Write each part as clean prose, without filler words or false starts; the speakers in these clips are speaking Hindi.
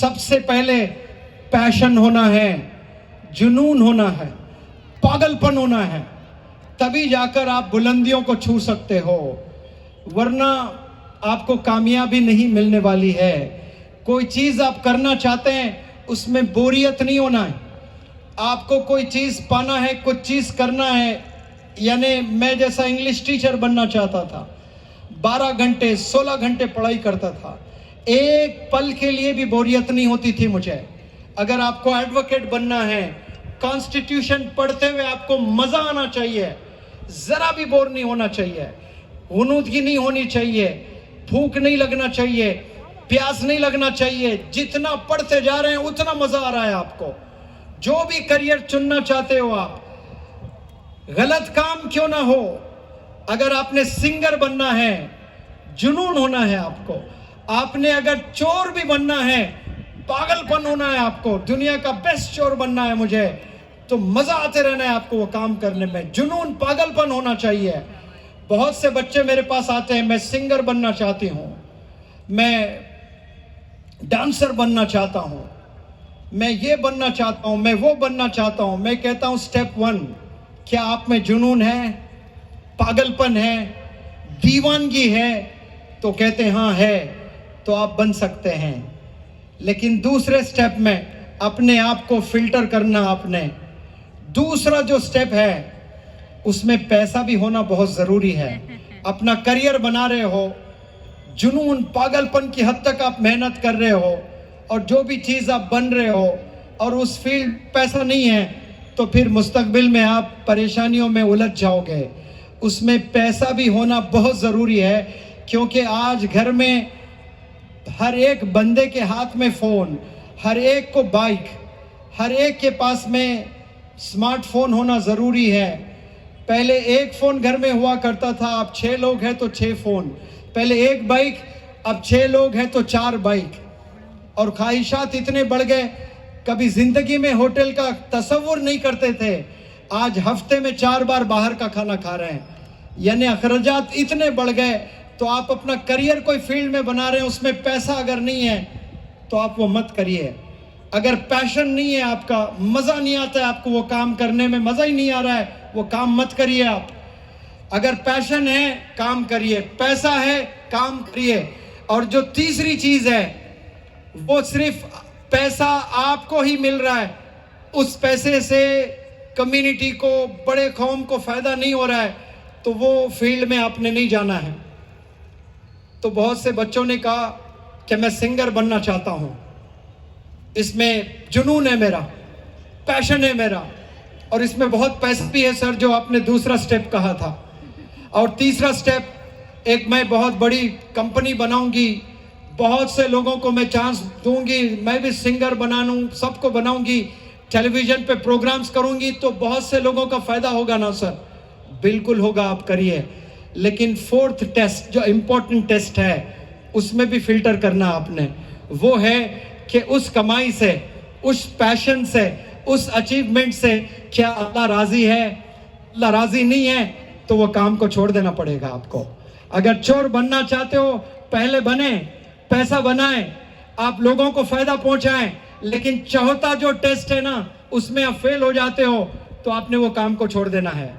सबसे पहले पैशन होना है, जुनून होना है, पागलपन होना है, तभी जाकर आप बुलंदियों को छू सकते हो, वरना आपको कामयाबी नहीं मिलने वाली है। कोई चीज़ आप करना चाहते हैं, उसमें बोरियत नहीं होना है। आपको कोई चीज़ पाना है, कुछ चीज़ करना है। यानी मैं जैसा इंग्लिश टीचर बनना चाहता था, 12 घंटे 16 घंटे पढ़ाई करता था, एक पल के लिए भी बोरियत नहीं होती थी मुझे। अगर आपको एडवोकेट बनना है, कॉन्स्टिट्यूशन पढ़ते हुए आपको मजा आना चाहिए, जरा भी बोर नहीं होना चाहिए, हुनूदगी नहीं होनी चाहिए, भूख नहीं लगना चाहिए, प्यास नहीं लगना चाहिए। जितना पढ़ते जा रहे हैं उतना मजा आ रहा है आपको। जो भी करियर चुनना चाहते हो आप, गलत काम क्यों ना हो, अगर आपने सिंगर बनना है, जुनून होना है आपको। आपने अगर चोर भी बनना है, पागलपन होना है आपको, दुनिया का बेस्ट चोर बनना है मुझे, तो मजा आते रहना है आपको वो काम करने में। जुनून, पागलपन होना चाहिए। बहुत से बच्चे मेरे पास आते हैं, मैं सिंगर बनना चाहती हूँ, मैं डांसर बनना चाहता हूँ, मैं ये बनना चाहता हूँ, मैं वो बनना चाहता हूँ। मैं कहता हूँ स्टेप 1, क्या आप में जुनून है, पागलपन है, दीवानगी है? तो कहते हैं हाँ है, तो आप बन सकते हैं। लेकिन दूसरे स्टेप में अपने आप को फिल्टर करना। आपने दूसरा जो स्टेप है, उसमें पैसा भी होना बहुत ज़रूरी है। अपना करियर बना रहे हो, जुनून पागलपन की हद तक आप मेहनत कर रहे हो, और जो भी चीज़ आप बन रहे हो और उस फील्ड पैसा नहीं है, तो फिर मुस्तकबिल में आप परेशानियों में उलझ जाओगे। उसमें पैसा भी होना बहुत ज़रूरी है, क्योंकि आज घर में हर एक बंदे के हाथ में फ़ोन, हर एक को बाइक, हर एक के पास में स्मार्टफोन होना ज़रूरी है। पहले एक फ़ोन घर में हुआ करता था, अब 6 लोग हैं तो 6 फ़ोन। पहले एक बाइक, अब 6 लोग हैं तो 4 बाइक। और ख्वाहिशात इतने बढ़ गए, कभी ज़िंदगी में होटल का तसव्वुर नहीं करते थे, आज हफ्ते में 4 बार बाहर का खाना खा रहे हैं। यानी अखराजात इतने बढ़ गए। तो आप अपना करियर कोई फील्ड में बना रहे हैं, उसमें पैसा अगर नहीं है तो आप वो मत करिए। अगर पैशन नहीं है आपका, मज़ा नहीं आता है आपको, वो काम करने में मज़ा ही नहीं आ रहा है, वो काम मत करिए आप। अगर पैशन है, काम करिए, पैसा है, काम करिए। और जो तीसरी चीज़ है, वो सिर्फ पैसा आपको ही मिल रहा है, उस पैसे से कम्युनिटी को, बड़े कौम को फ़ायदा नहीं हो रहा है, तो वो फील्ड में आपने नहीं जाना है। तो बहुत से बच्चों ने कहा कि मैं सिंगर बनना चाहता हूँ, इसमें जुनून है मेरा, पैशन है मेरा, और इसमें बहुत पैसा भी है सर, जो आपने दूसरा स्टेप कहा था। और तीसरा स्टेप, एक मैं बहुत बड़ी कंपनी बनाऊंगी, बहुत से लोगों को मैं चांस दूंगी, मैं भी सिंगर बनाऊं, सबको बनाऊंगी, टेलीविज़न पे प्रोग्राम्स करूंगी, तो बहुत से लोगों का फ़ायदा होगा ना सर? बिल्कुल होगा, आप करिए। लेकिन 4th टेस्ट, जो इम्पोर्टेंट टेस्ट है, उसमें भी फिल्टर करना आपने। वो है कि उस कमाई से, उस पैशन से, उस अचीवमेंट से क्या अल्लाह राज़ी है? अल्लाह राज़ी नहीं है तो वो काम को छोड़ देना पड़ेगा आपको। अगर चोर बनना चाहते हो, पहले बने, पैसा बनाएं, आप लोगों को फ़ायदा पहुंचाएं। लेकिन चौथा जो टेस्ट है ना, उसमें आप फेल हो जाते हो, तो आपने वो काम को छोड़ देना है।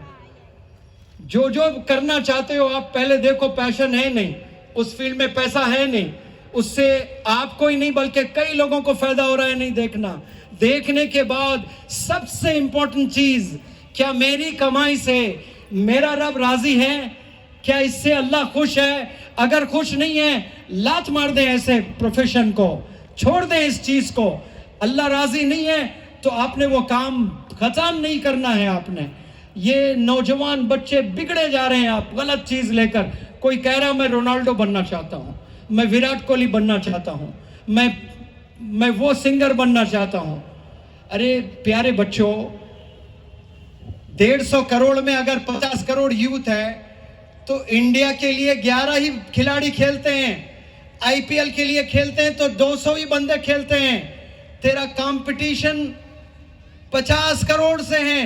जो जो करना चाहते हो आप पहले देखो, पैशन है नहीं, उस फील्ड में पैसा है नहीं, उससे आपको ही नहीं बल्कि कई लोगों को फायदा हो रहा है, नहीं देखना। देखने के बाद सबसे इंपॉर्टेंट चीज, क्या मेरी कमाई से मेरा रब राजी है? क्या इससे अल्लाह खुश है? अगर खुश नहीं है, लात मार दे, ऐसे प्रोफेशन को छोड़ दे, इस चीज को। अल्लाह राजी नहीं है तो आपने वो काम खत्म नहीं करना है आपने। ये नौजवान बच्चे बिगड़े जा रहे हैं आप गलत चीज लेकर। कोई कह रहा मैं रोनाल्डो बनना चाहता हूं, मैं विराट कोहली बनना चाहता हूं, मैं वो सिंगर बनना चाहता हूं। अरे प्यारे बच्चों, 150 करोड़ में अगर 50 करोड़ यूथ है तो इंडिया के लिए 11 ही खिलाड़ी खेलते हैं। आईपीएल के लिए खेलते हैं तो 200 ही बंदे खेलते हैं। तेरा कंपटीशन 50 करोड़ से है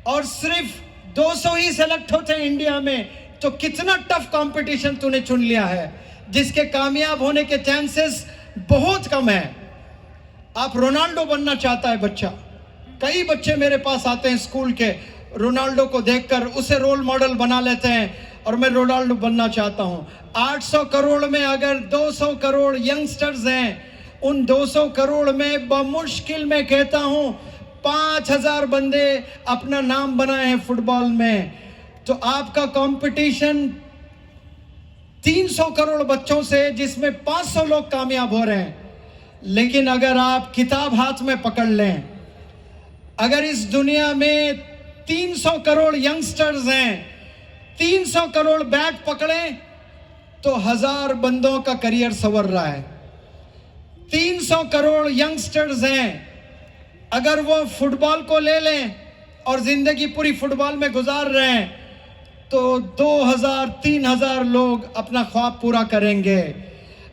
और सिर्फ 200 ही सेलेक्ट होते हैं इंडिया में। तो कितना टफ कंपटीशन तूने चुन लिया है, जिसके कामयाब होने के चांसेस बहुत कम है। आप रोनाल्डो बनना चाहता है बच्चा, कई बच्चे मेरे पास आते हैं स्कूल के, रोनाल्डो को देखकर उसे रोल मॉडल बना लेते हैं और मैं रोनाल्डो बनना चाहता हूं। 800 करोड़ में अगर 200 करोड़ यंगस्टर्स हैं, उन 200 करोड़ में बमुश्किल मैं कहता हूं 5000 बंदे अपना नाम बनाए हैं फुटबॉल में, तो आपका कंपटीशन 300 करोड़ बच्चों से, जिसमें 500 लोग कामयाब हो रहे हैं। लेकिन अगर आप किताब हाथ में पकड़ लें, अगर इस दुनिया में 300 करोड़ यंगस्टर्स हैं, 300 करोड़ बैट पकड़ें तो 1000 बंदों का करियर संवर रहा है। 300 करोड़ यंगस्टर्स हैं, अगर वो फुटबॉल को ले लें और जिंदगी पूरी फुटबॉल में गुजार रहे हैं तो 2000-3000 लोग अपना ख्वाब पूरा करेंगे।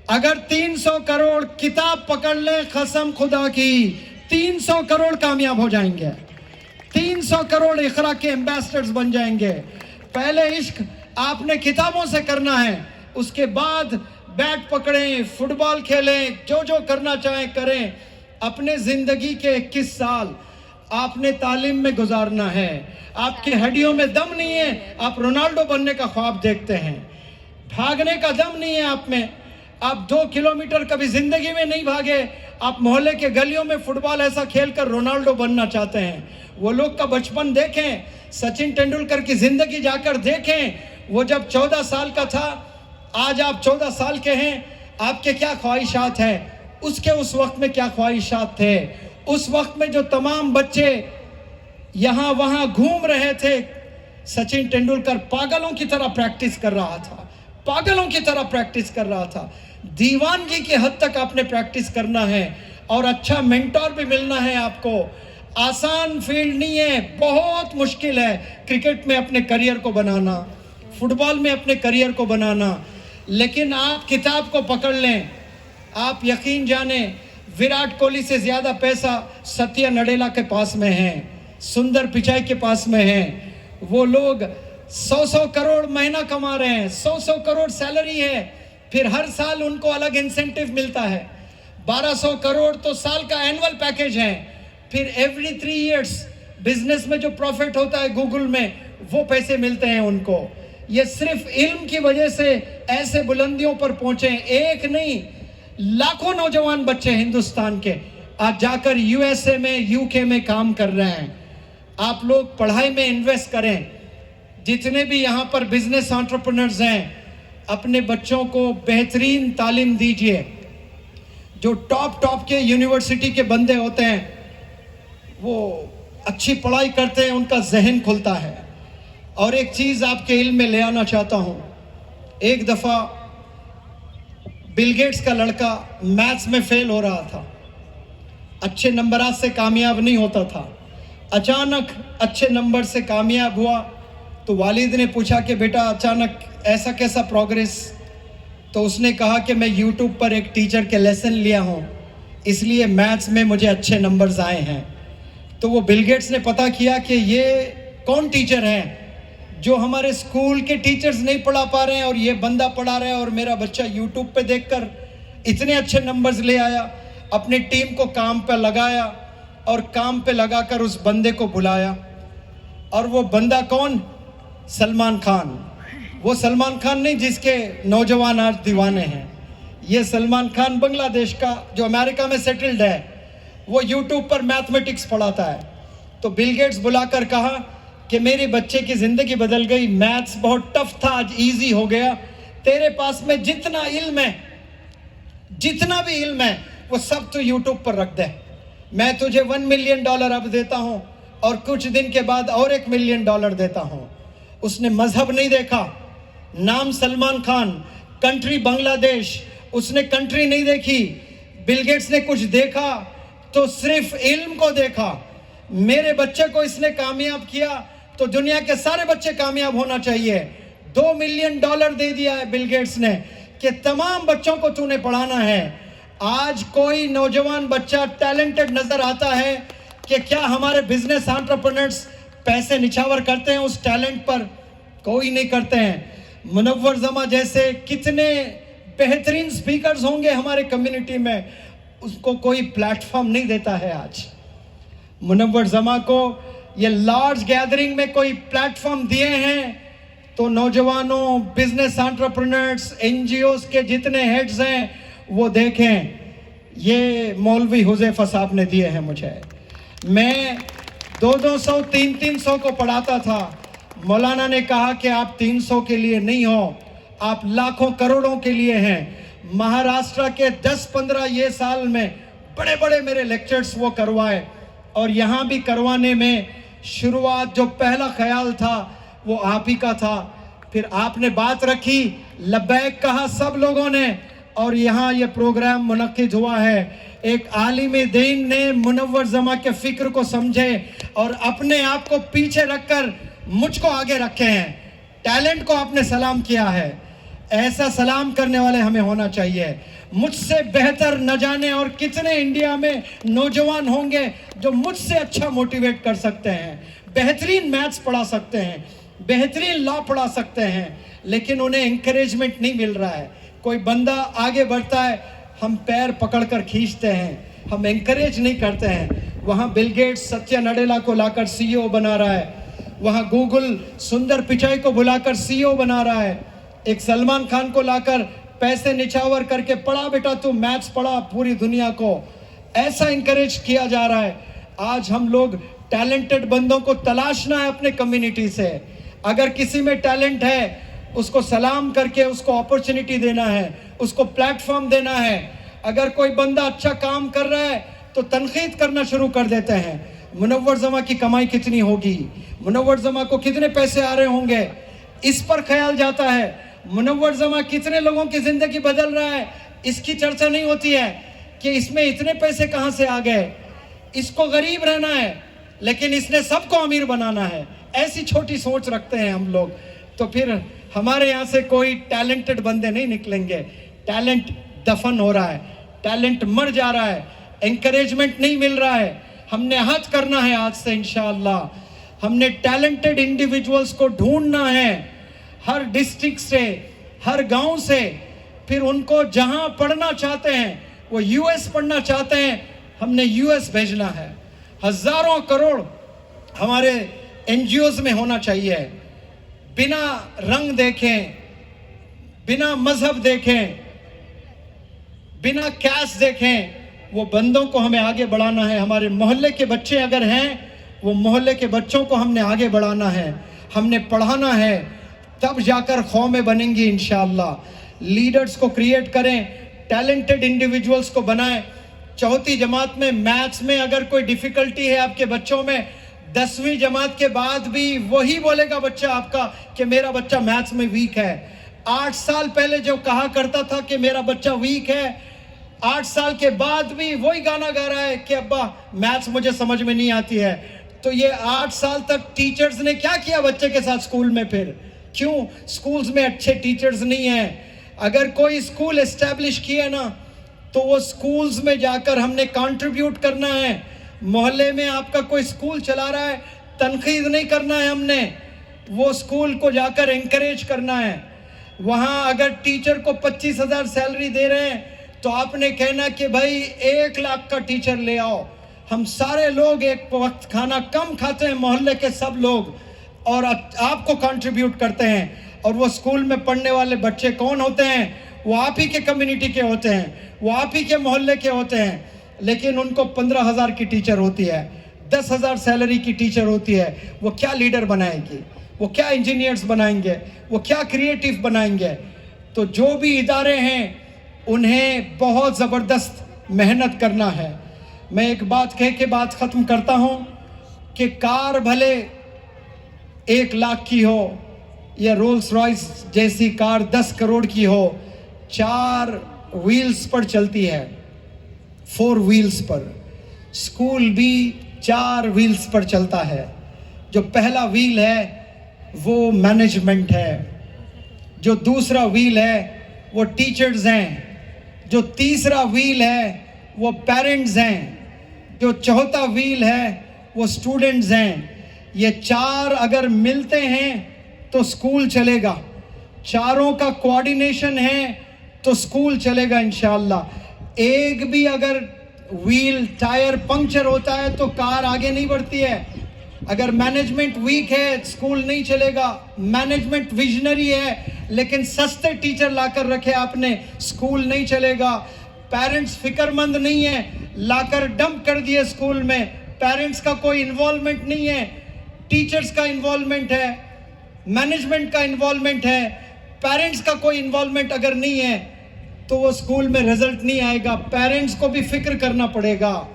अगर 300 करोड़ किताब पकड़ लें, कसम खुदा की 300 करोड़ कामयाब हो जाएंगे, 300 करोड़ इकरा के एम्बेसडर्स बन जाएंगे। पहले इश्क आपने किताबों से करना है, उसके बाद बैट पकड़ें, फुटबॉल खेलें, जो जो करना चाहें करें। अपने जिंदगी के 21 साल आपने तालीम में गुजारना है। आपकी हड्डियों में दम नहीं है, आप रोनाल्डो बनने का ख्वाब देखते हैं, भागने का दम नहीं है आप में, आप 2 किलोमीटर कभी जिंदगी में नहीं भागे, आप मोहल्ले के गलियों में फुटबॉल ऐसा खेलकर रोनाल्डो बनना चाहते हैं। वो लोग का बचपन देखें, सचिन तेंदुलकर की जिंदगी जाकर देखें, वो जब 14 साल का था, आज आप 14 साल के हैं, आपके क्या ख्वाहिशात हैं, उसके उस वक्त में क्या ख्वाहिशात थे। उस वक्त में जो तमाम बच्चे यहां वहां घूम रहे थे, सचिन तेंदुलकर पागलों की तरह प्रैक्टिस कर रहा था, पागलों की तरह प्रैक्टिस कर रहा था। दीवानगी की हद तक आपने प्रैक्टिस करना है और अच्छा मेंटोर भी मिलना है आपको। आसान फील्ड नहीं है, बहुत मुश्किल है क्रिकेट में अपने करियर को बनाना, फुटबॉल में अपने करियर को बनाना। लेकिन आप किताब को पकड़ लें, आप यकीन जाने विराट कोहली से ज्यादा पैसा सत्या नडेला के पास में है, सुंदर पिचाई के पास में है। वो लोग 100 करोड़ महीना कमा रहे हैं, 100 करोड़ सैलरी है, फिर हर साल उनको अलग इंसेंटिव मिलता है। 1200 करोड़ तो साल का एनुअल पैकेज है, फिर एवरी 3 इयर्स बिजनेस में जो प्रॉफिट होता है गूगल में, वो पैसे मिलते हैं उनको। ये सिर्फ इल्म की वजह से ऐसे बुलंदियों पर पहुंचे। एक नहीं, लाखों नौजवान बच्चे हिंदुस्तान के आज जाकर यूएसए में, यूके में काम कर रहे हैं। आप लोग पढ़ाई में इन्वेस्ट करें, जितने भी यहाँ पर बिजनेस एंटरप्रेन्योर्स हैं, अपने बच्चों को बेहतरीन तालीम दीजिए। जो टॉप के यूनिवर्सिटी के बंदे होते हैं, वो अच्छी पढ़ाई करते हैं, उनका जहन खुलता है। और एक चीज़ आपके इल्म में ले आना चाहता हूँ, एक दफ़ा बिल गेट्स का लड़का मैथ्स में फेल हो रहा था, अच्छे नंबरात से कामयाब नहीं होता था, अचानक अच्छे नंबर से कामयाब हुआ। तो वालिद ने पूछा कि बेटा अचानक ऐसा कैसा प्रोग्रेस? तो उसने कहा कि मैं यूट्यूब पर एक टीचर के लेसन लिया हूँ, इसलिए मैथ्स में मुझे अच्छे नंबर्स आए हैं। तो वो बिल गेट्स ने पता किया कि ये कौन टीचर हैं जो हमारे स्कूल के टीचर्स नहीं पढ़ा पा रहे हैं और ये बंदा पढ़ा रहा है, और मेरा बच्चा यूट्यूब पे देखकर इतने अच्छे नंबर्स ले आया। अपनी टीम को काम पे लगाया और काम पे लगाकर उस बंदे को बुलाया। और वो बंदा कौन? सलमान खान। वो सलमान खान नहीं जिसके नौजवान आज दीवाने हैं, ये सलमान खान बांग्लादेश का जो अमेरिका में सेटल्ड है, वो यूट्यूब पर मैथमेटिक्स पढ़ाता है। तो बिल गेट्स बुलाकर कहा कि मेरे बच्चे की ज़िंदगी बदल गई, मैथ्स बहुत टफ था, आज इजी हो गया। तेरे पास में जितना इल्म है, जितना भी इल्म है, वो सब तो यूट्यूब पर रख दे। मैं तुझे $1 मिलियन अब देता हूँ और कुछ दिन के बाद और $1 मिलियन देता हूँ। उसने मजहब नहीं देखा, नाम सलमान खान, कंट्री बांग्लादेश, उसने कंट्री नहीं देखी। बिल गेट्स ने कुछ देखा तो सिर्फ इल्म को देखा। मेरे बच्चे को इसने कामयाब किया तो दुनिया के सारे बच्चे कामयाब होना चाहिए। $2 मिलियन दे दिया है बिल गेट्स ने कि तमाम बच्चों को तूने पढ़ाना है। आज कोई नौजवान बच्चा टैलेंटेड नजर आता है कि क्या हमारे बिजनेस एंटरप्रेन्योर्स पैसे निछावर करते हैं उस टैलेंट पर? कोई नहीं करते हैं। मुनव्वर जमा जैसे कितने बेहतरीन स्पीकर्स होंगे हमारे कम्युनिटी में, उसको कोई प्लेटफॉर्म नहीं देता है। आज मुनव्वर जमा को ये लार्ज गैदरिंग में कोई प्लेटफॉर्म दिए हैं तो नौजवानों, बिजनेस एंटरप्रेन्योर्स, एनजीओस के जितने हेड्स हैं वो देखें, ये मौलवी हुज़ैफा साहब ने दिए हैं मुझे। मैं 200-200, 300-300 को पढ़ाता था। मौलाना ने कहा कि आप 300 के लिए नहीं हो, आप लाखों करोड़ों के लिए हैं। महाराष्ट्र के 10-15 ये साल में बड़े बड़े मेरे लेक्चर्स वो करवाए, और यहाँ भी करवाने में शुरुआत जो पहला ख्याल था वो आप ही का था। फिर आपने बात रखी, लब्बैक कहा सब लोगों ने, और यहाँ ये प्रोग्राम मुनक्किद हुआ है। एक आलिम दीन ने मुनव्वर जमा के फिक्र को समझे और अपने आप को पीछे रखकर मुझको आगे रखे हैं। टैलेंट को आपने सलाम किया है, ऐसा सलाम करने वाले हमें होना चाहिए। मुझसे बेहतर न जाने और कितने इंडिया में नौजवान होंगे जो मुझसे अच्छा मोटिवेट कर सकते हैं, बेहतरीन मैथ्स पढ़ा सकते हैं, बेहतरीन लॉ पढ़ा सकते हैं, लेकिन उन्हें इंकरेजमेंट नहीं मिल रहा है। कोई बंदा आगे बढ़ता है, हम पैर पकड़कर खींचते हैं, हम इंकरेज नहीं करते हैं। वहाँ बिल गेट्स सत्या नडेला को लाकर सीईओ बना रहा है, वहाँ गूगल सुंदर पिचाई को बुलाकर सीईओ बना रहा है, एक सलमान खान को लाकर पैसे निछावर करके पढ़ा बेटा तू मैथ्स पढ़ा पूरी दुनिया को, ऐसा इंकरेज किया जा रहा है। आज हम लोग टैलेंटेड बंदों को तलाशना है अपने कम्युनिटी से। अगर किसी में टैलेंट है उसको सलाम करके उसको अपॉर्चुनिटी देना है, उसको प्लेटफॉर्म देना है। अगर कोई बंदा अच्छा काम कर रहा है तो तनकीद करना शुरू कर देते हैं। मुनव्वर जमा की कमाई कितनी होगी, मुनव्वर जमा को कितने पैसे आ रहे होंगे, इस पर ख्याल जाता है। मुनव्वर जमा कितने लोगों की जिंदगी बदल रहा है, इसकी चर्चा नहीं होती है कि इसमें इतने पैसे कहां से आ गए। इसको गरीब रहना है लेकिन इसने सबको अमीर बनाना है, ऐसी छोटी सोच रखते हैं हम लोग। तो फिर हमारे यहाँ से कोई टैलेंटेड बंदे नहीं निकलेंगे। टैलेंट दफन हो रहा है, टैलेंट मर जा रहा है, एंकरेजमेंट नहीं मिल रहा है। हमने हद करना है आज से इंशाअल्लाह। हमने टैलेंटेड इंडिविजुअल्स को ढूंढना है हर डिस्ट्रिक्ट से, हर गांव से। फिर उनको जहां पढ़ना चाहते हैं, वो यूएस पढ़ना चाहते हैं, हमने यूएस भेजना है। हजारों करोड़ हमारे एनजीओज में होना चाहिए। बिना रंग देखें, बिना मजहब देखें, बिना कैस्ट देखें, वो बंदों को हमें आगे बढ़ाना है। हमारे मोहल्ले के बच्चे अगर हैं, वो मोहल्ले के बच्चों को हमने आगे बढ़ाना है, हमने पढ़ाना है, तब जाकर कौमें बनेंगी इंशाअल्लाह। लीडर्स को क्रिएट करें, टैलेंटेड इंडिविजुअल्स को बनाएं। चौथी जमात में मैथ्स में अगर कोई डिफिकल्टी है आपके बच्चों में, 10वीं जमात के बाद भी वही बोलेगा बच्चा आपका कि मेरा बच्चा मैथ्स में वीक है। 8 साल पहले जो कहा करता था कि मेरा बच्चा वीक है, 8 साल के बाद भी वही गाना गा रहा है कि अब्बा मैथ्स मुझे समझ में नहीं आती है। तो ये 8 साल तक टीचर्स ने क्या किया बच्चे के साथ स्कूल में? फिर क्यों स्कूल्स में अच्छे टीचर्स नहीं हैं? अगर कोई स्कूल एस्टेब्लिश किया ना, तो वो स्कूल्स में जाकर हमने कंट्रीब्यूट करना है। मोहल्ले में आपका कोई स्कूल चला रहा है, तनकीद नहीं करना है हमने, वो स्कूल को जाकर एनकरेज करना है। वहाँ अगर टीचर को 25,000 सैलरी दे रहे हैं तो आपने कहना कि भाई 1 लाख का टीचर ले आओ। हम सारे लोग एक वक्त खाना कम खाते हैं, मोहल्ले के सब लोग, और आपको कंट्रीब्यूट करते हैं। और वो स्कूल में पढ़ने वाले बच्चे कौन होते हैं? वो आप ही के कम्युनिटी के होते हैं, वो आप ही के मोहल्ले के होते हैं। लेकिन उनको 15,000 की टीचर होती है, 10,000 सैलरी की टीचर होती है। वो क्या लीडर बनाएगी, वो क्या इंजीनियर्स बनाएंगे, वो क्या क्रिएटिव बनाएंगे? तो जो भी इदारे हैं उन्हें बहुत ज़बरदस्त मेहनत करना है। मैं एक बात कह के बात ख़त्म करता हूँ कि कार भले 1 लाख की हो या रोल्स रॉयस जैसी कार 10 करोड़ की हो, 4 व्हील्स पर चलती है, 4 व्हील्स पर। स्कूल भी 4 व्हील्स पर चलता है। जो पहला व्हील है वो मैनेजमेंट है, जो दूसरा व्हील है वो टीचर्स हैं, जो तीसरा व्हील है वो पेरेंट्स हैं, जो चौथा व्हील है वो स्टूडेंट्स हैं। ये 4 अगर मिलते हैं तो स्कूल चलेगा, चारों का कोऑर्डिनेशन है तो स्कूल चलेगा इंशाअल्लाह। एक भी अगर व्हील टायर पंक्चर होता है तो कार आगे नहीं बढ़ती है। अगर मैनेजमेंट वीक है स्कूल नहीं चलेगा। मैनेजमेंट विजनरी है लेकिन सस्ते टीचर लाकर रखे आपने, स्कूल नहीं चलेगा। पेरेंट्स फिक्रमंद नहीं है, लाकर डंप कर दिए स्कूल में। पेरेंट्स का कोई इन्वॉल्वमेंट नहीं है, टीचर्स का इन्वॉल्वमेंट है, मैनेजमेंट का इन्वॉल्वमेंट है। पेरेंट्स का कोई इन्वॉल्वमेंट अगर नहीं है तो वो स्कूल में रिजल्ट नहीं आएगा। पेरेंट्स को भी फिक्र करना पड़ेगा।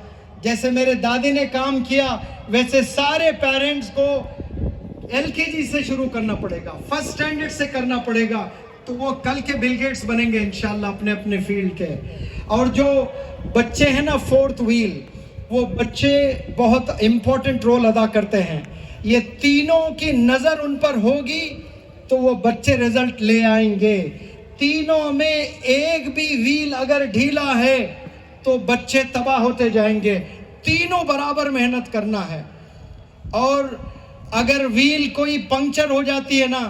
जैसे मेरे दादी ने काम किया वैसे सारे पेरेंट्स को एलकेजी से शुरू करना पड़ेगा, फर्स्ट स्टैंडर्ड से करना पड़ेगा, तो वो कल के बिल गेट्स बनेंगे इंशाल्लाह अपने अपने फील्ड के। और जो बच्चे हैं ना फोर्थ व्हील, वो बच्चे बहुत इंपॉर्टेंट रोल अदा करते हैं। ये तीनों की नजर उन पर होगी तो वो बच्चे रिजल्ट ले आएंगे। तीनों में एक भी व्हील अगर ढीला है तो बच्चे तबाह होते जाएंगे। तीनों बराबर मेहनत करना है। और अगर व्हील कोई पंक्चर हो जाती है ना,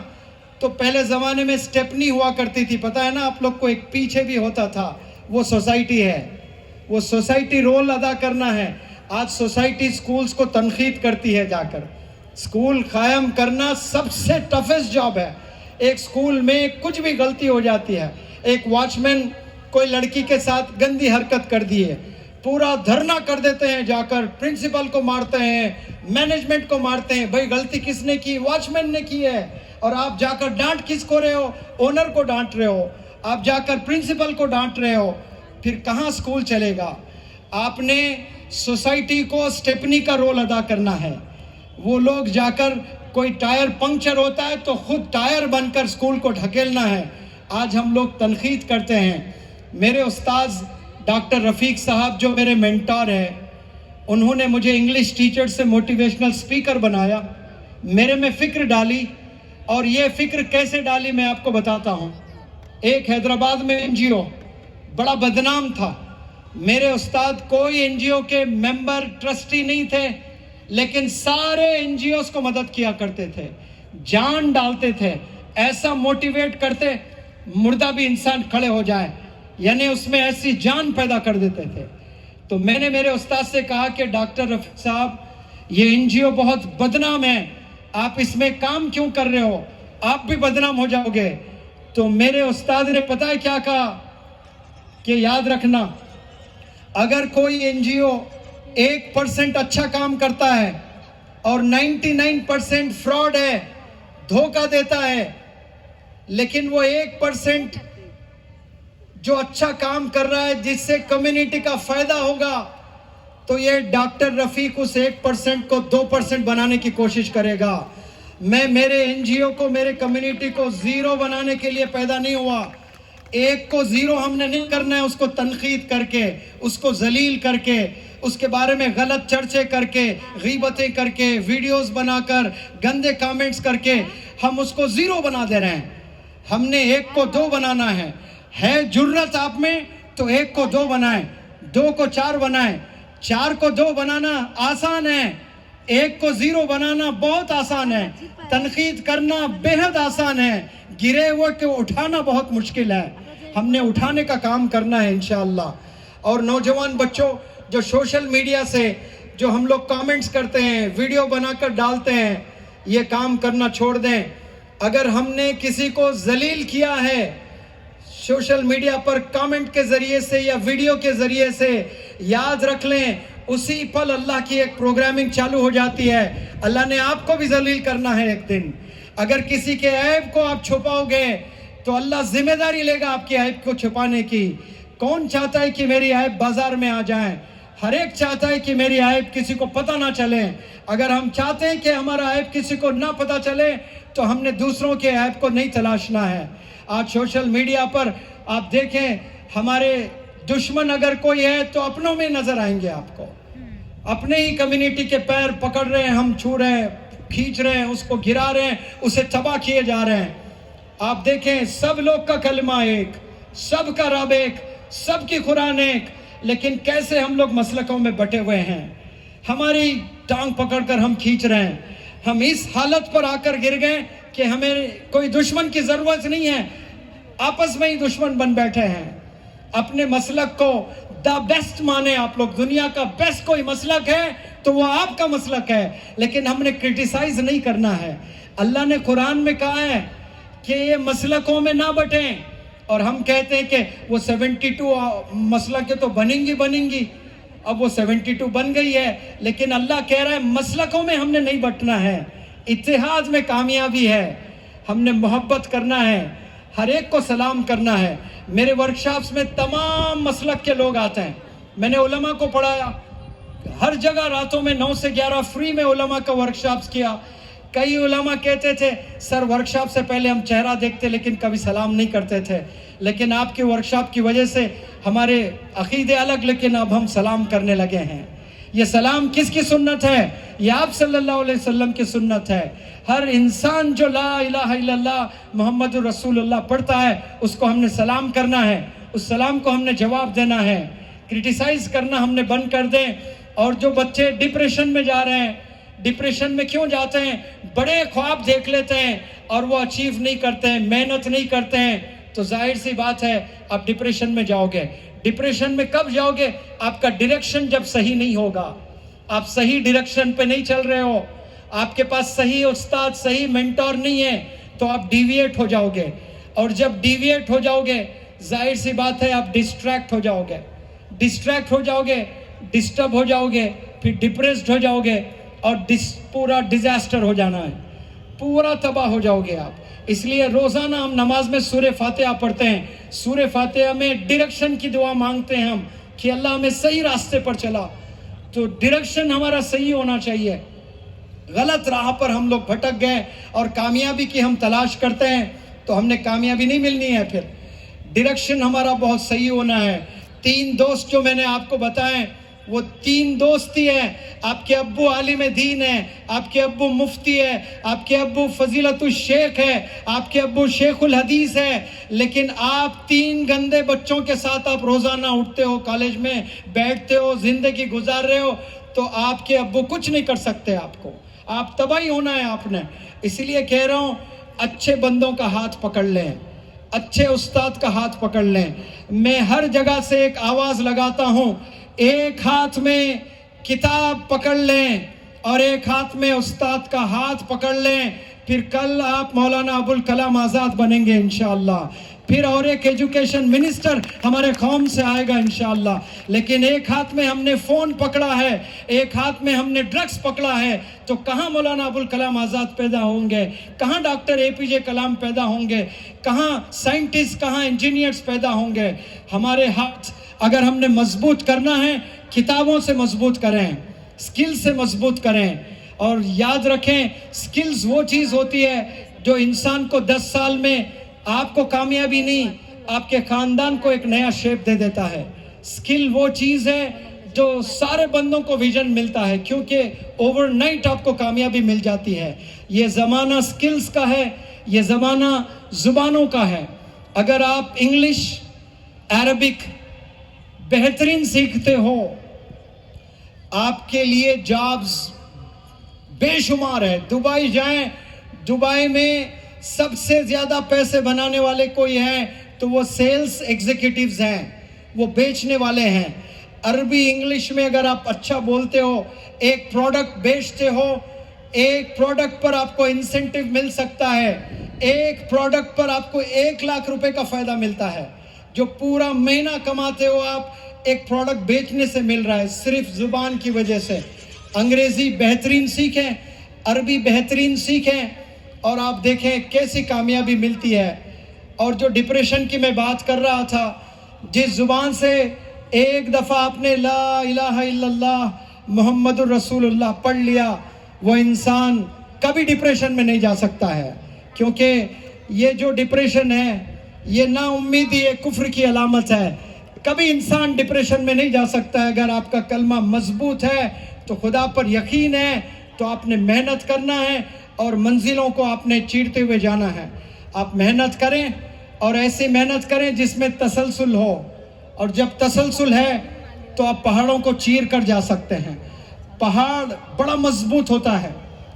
तो पहले ज़माने में स्टेपनी हुआ करती थी, पता है ना आप लोग को, एक पीछे भी होता था, वो सोसाइटी है। वो सोसाइटी रोल अदा करना है। आज सोसाइटी स्कूल्स को तनकीद करती है जाकर। स्कूल कायम करना सबसे टफेस्ट जॉब है। एक स्कूल में कुछ भी गलती हो जाती है, एक वॉचमैन कोई लड़की के साथ गंदी हरकत कर दी है, पूरा धरना कर देते हैं, जाकर प्रिंसिपल को मारते हैं, मैनेजमेंट को मारते हैं। भाई गलती किसने की? वॉचमैन ने की है। और आप जाकर डांट किसको रहे हो? ओनर को डांट रहे हो, आप जाकर प्रिंसिपल को डांट रहे हो। फिर कहाँ स्कूल चलेगा? आपने सोसाइटी को स्टेपनी का रोल अदा करना है। वो लोग जाकर, कोई टायर पंक्चर होता है तो खुद टायर बनकर स्कूल को ढकेलना है। आज हम लोग तनकीद करते हैं। मेरे उस्ताद डॉक्टर रफ़ीक साहब जो मेरे मेंटर हैं, उन्होंने मुझे इंग्लिश टीचर से मोटिवेशनल स्पीकर बनाया, मेरे में फ़िक्र डाली। और ये फ़िक्र कैसे डाली मैं आपको बताता हूँ। एक हैदराबाद में एनजीओ बड़ा बदनाम था। मेरे उस्ताद कोई एनजीओ के मेंबर ट्रस्टी नहीं थे, लेकिन सारे एनजीओस को मदद किया करते थे, जान डालते थे, ऐसा मोटिवेट करते मुर्दा भी इंसान खड़े हो जाए, यानी उसमें ऐसी जान पैदा कर देते थे। तो मैंने मेरे उस्ताद से कहा कि डॉक्टर रफ़ीक साहब, ये एनजीओ बहुत बदनाम है, आप इसमें काम क्यों कर रहे हो? आप भी बदनाम हो जाओगे। तो मेरे उस्ताद ने पता है क्या कहा कि याद रखना, अगर कोई एनजीओ 1% अच्छा काम करता है और 99% फ्रॉड है, धोखा देता है, लेकिन वो 1% जो अच्छा काम कर रहा है जिससे कम्युनिटी का फायदा होगा, तो ये डॉक्टर रफ़ीक उस 1% को 2% बनाने की कोशिश करेगा। मैं मेरे एनजीओ को, मेरे कम्युनिटी को ज़ीरो बनाने के लिए पैदा नहीं हुआ। एक को ज़ीरो हमने नहीं करना है, उसको तनकीद करके, उसको जलील करके, उसके बारे में गलत चर्चे करके, गीबतें करके, वीडियोस बनाकर, गंदे कमेंट्स करके हम उसको ज़ीरो बना दे रहे हैं। हमने एक को दो बनाना है जुर्रत आप में तो एक को दो बनाएं, दो को चार बनाएं। चार को दो बनाना आसान है, एक को ज़ीरो बनाना बहुत आसान है, तनकीद करना बेहद आसान है, गिरे हुए को उठाना बहुत मुश्किल है। हमने उठाने का काम करना है इंशाअल्लाह। और नौजवान बच्चों, जो सोशल मीडिया से जो हम लोग कमेंट्स करते हैं, वीडियो बनाकर डालते हैं, ये काम करना छोड़ दें। अगर हमने किसी को जलील किया है सोशल मीडिया पर कमेंट के ज़रिए से या वीडियो के ज़रिए से, याद रख लें उसी पल अल्लाह की एक प्रोग्रामिंग चालू हो जाती है। अल्लाह ने आपको भी जलील करना है एक दिन। अगर किसी के ऐब को आप छुपाओगे तो अल्लाह जिम्मेदारी लेगा आपके ऐब को छुपाने की। कौन चाहता है कि मेरी ऐब बाजार में आ जाए? हर एक चाहता है कि मेरी ऐब किसी को पता ना चले। अगर हम चाहते हैं कि हमारा ऐब किसी को ना पता चले तो हमने दूसरों के ऐब को नहीं तलाशना है। आज सोशल मीडिया पर आप देखें, हमारे दुश्मन अगर कोई है तो अपनों में नजर आएंगे आपको। अपने ही कम्युनिटी के पैर पकड़ रहे हैं, हम छू रहे हैं, खींच रहे हैं, उसको गिरा रहे हैं, उसे तबाह किए जा रहे हैं। आप देखें, सब लोग का कलमा एक, सब का रब एक, सब की कुरान एक, लेकिन कैसे हम लोग मसलकों में बटे हुए हैं। हमारी टांग पकड़कर हम खींच रहे हैं। हम इस हालत पर आकर गिर गए कि हमें कोई दुश्मन की जरूरत नहीं है, आपस में ही दुश्मन बन बैठे हैं। अपने मसलक को द बेस्ट माने। आप लोग दुनिया का बेस्ट कोई मसलक है तो वो आपका मसलक है, लेकिन हमने क्रिटिसाइज नहीं करना है। अल्लाह ने कुरान में कहा है कि ये मसलकों में ना बटें, और हम कहते हैं कि वो 72 मसलकें तो बनेंगी। अब वो 72 बन गई है, लेकिन अल्लाह कह रहा है मसलकों में हमने नहीं बटना है, इत्तेहाद में कामयाबी है। हमने मोहब्बत करना है, हर एक को सलाम करना है। मेरे वर्कशॉप्स में तमाम मसलक के लोग आते हैं। मैंने उलमा को पढ़ाया, हर जगह रातों में 9 से 11 फ्री में उलमा का वर्कशॉप्स किया। कई उलमा कहते थे सर वर्कशॉप से पहले हम चेहरा देखते लेकिन कभी सलाम नहीं करते थे, लेकिन आपके वर्कशॉप की वजह से हमारे अकीदे अलग, लेकिन अब हम सलाम करने लगे हैं। ये सलाम किसकी सुन्नत है? ये आप सल्लल्लाहु अलैहि वसल्लम की सुन्नत है। हर इंसान जो ला इलाहा इल्लल्लाह मुहम्मदुर रसूलुल्लाह पढ़ता है उसको हमने सलाम करना है, उस सलाम को हमने जवाब देना है। क्रिटिसाइज करना हमने बंद कर दें। और जो बच्चे डिप्रेशन में जा रहे हैं, डिप्रेशन में क्यों जाते हैं? बड़े ख्वाब देख लेते हैं और वो अचीव नहीं करते हैं, मेहनत नहीं करते हैं, तो जाहिर सी बात है आप डिप्रेशन में जाओगे। डिप्रेशन में कब जाओगे? आपका डायरेक्शन जब सही नहीं होगा, आप सही डायरेक्शन पे नहीं चल रहे हो, आपके पास सही उस्ताद, सही मेंटोर नहीं है, तो आप डिविएट हो जाओगे। और जब डिविएट हो जाओगे जाहिर सी बात है आप डिस्ट्रैक्ट हो जाओगे, डिस्टर्ब हो जाओगे, फिर डिप्रेस्ड हो जाओगे और पूरा डिजास्टर हो जाना है, पूरा तबाह हो जाओगे आप। इसलिए रोजाना हम नमाज में सूरह फातिहा पढ़ते हैं। सूरह फातिहा में डायरेक्शन की दुआ मांगते हैं हम कि अल्लाह हमें सही रास्ते पर चला। तो डायरेक्शन हमारा सही होना चाहिए। गलत राह पर हम लोग भटक गए और कामयाबी की हम तलाश करते हैं तो हमने कामयाबी नहीं मिलनी है। फिर डायरेक्शन हमारा बहुत सही होना है। 3 दोस्त जो मैंने आपको बताए वो 3 दोस्त ही है। आपके अब्बू आलिम दीन है, आपके अब्बू मुफ्ती है, आपके अब्बू फजीलतुल शेख है, आपके अब्बू शेखुल हदीस है, लेकिन आप 3 गंदे बच्चों के साथ आप रोजाना उठते हो, कॉलेज में बैठते हो, जिंदगी गुजार रहे हो, तो आपके अब्बू कुछ नहीं कर सकते। आपको आप तबाही होना है आपने। इसलिए कह रहा हूं अच्छे बंदों का हाथ पकड़ लें, अच्छे उस्ताद का हाथ पकड़ लें। मैं हर जगह से एक आवाज लगाता हूं, एक हाथ में किताब पकड़ लें और एक हाथ में उस्ताद का हाथ पकड़ लें, फिर कल आप मौलाना अबुल कलाम आज़ाद बनेंगे इंशाअल्लाह। फिर और एक एजुकेशन मिनिस्टर हमारे कौम से आएगा इंशाअल्लाह। लेकिन एक हाथ में हमने फ़ोन पकड़ा है, एक हाथ में हमने ड्रग्स पकड़ा है, तो कहाँ मौलाना अबुल कलाम आज़ाद पैदा होंगे, कहाँ डॉक्टर APJ कलाम पैदा होंगे, कहाँ साइंटिस्ट, कहाँ इंजीनियर्स पैदा होंगे। हमारे हाथ अगर हमने मजबूत करना है, किताबों से मजबूत करें, स्किल से मजबूत करें। और याद रखें स्किल्स वो चीज़ होती है जो इंसान को 10 साल में आपको कामयाबी नहीं, आपके खानदान को एक नया शेप दे देता है। स्किल वो चीज़ है जो सारे बंदों को विजन मिलता है, क्योंकि ओवरनाइट आपको कामयाबी मिल जाती है। ये ज़माना स्किल्स का है, ये ज़माना ज़ुबानों का है। अगर आप इंग्लिश, अरबिक बेहतरीन सीखते हो, आपके लिए जॉब्स बेशुमार है। दुबई जाएं, दुबई में सबसे ज्यादा पैसे बनाने वाले कोई हैं तो वो सेल्स एग्जीक्यूटिव्स हैं, वो बेचने वाले हैं। अरबी इंग्लिश में अगर आप अच्छा बोलते हो, एक प्रोडक्ट बेचते हो, एक प्रोडक्ट पर आपको इंसेंटिव मिल सकता है, एक प्रोडक्ट पर आपको 1 लाख रुपए का फायदा मिलता है। जो पूरा महीना कमाते हो आप, एक प्रोडक्ट बेचने से मिल रहा है, सिर्फ जुबान की वजह से। अंग्रेजी बेहतरीन सीखें, अरबी बेहतरीन सीखें और आप देखें कैसी कामयाबी मिलती है। और जो डिप्रेशन की मैं बात कर रहा था, जिस जुबान से एक दफ़ा आपने ला इलाहा इल्लल्लाह मुहम्मदुर रसूलुल्लाह पढ़ लिया, वो इंसान कभी डिप्रेशन में नहीं जा सकता है। क्योंकि ये जो डिप्रेशन है ये ना उम्मीदी है, कुफ्र की अलामत है। कभी इंसान डिप्रेशन में नहीं जा सकता है। अगर आपका कलमा मजबूत है तो खुदा पर यकीन है तो आपने मेहनत करना है और मंजिलों को आपने चीरते हुए जाना है। आप मेहनत करें और ऐसी मेहनत करें जिसमें तसलसल हो, और जब तसलसल है तो आप पहाड़ों को चीर कर जा सकते हैं। पहाड़ बड़ा मजबूत होता है,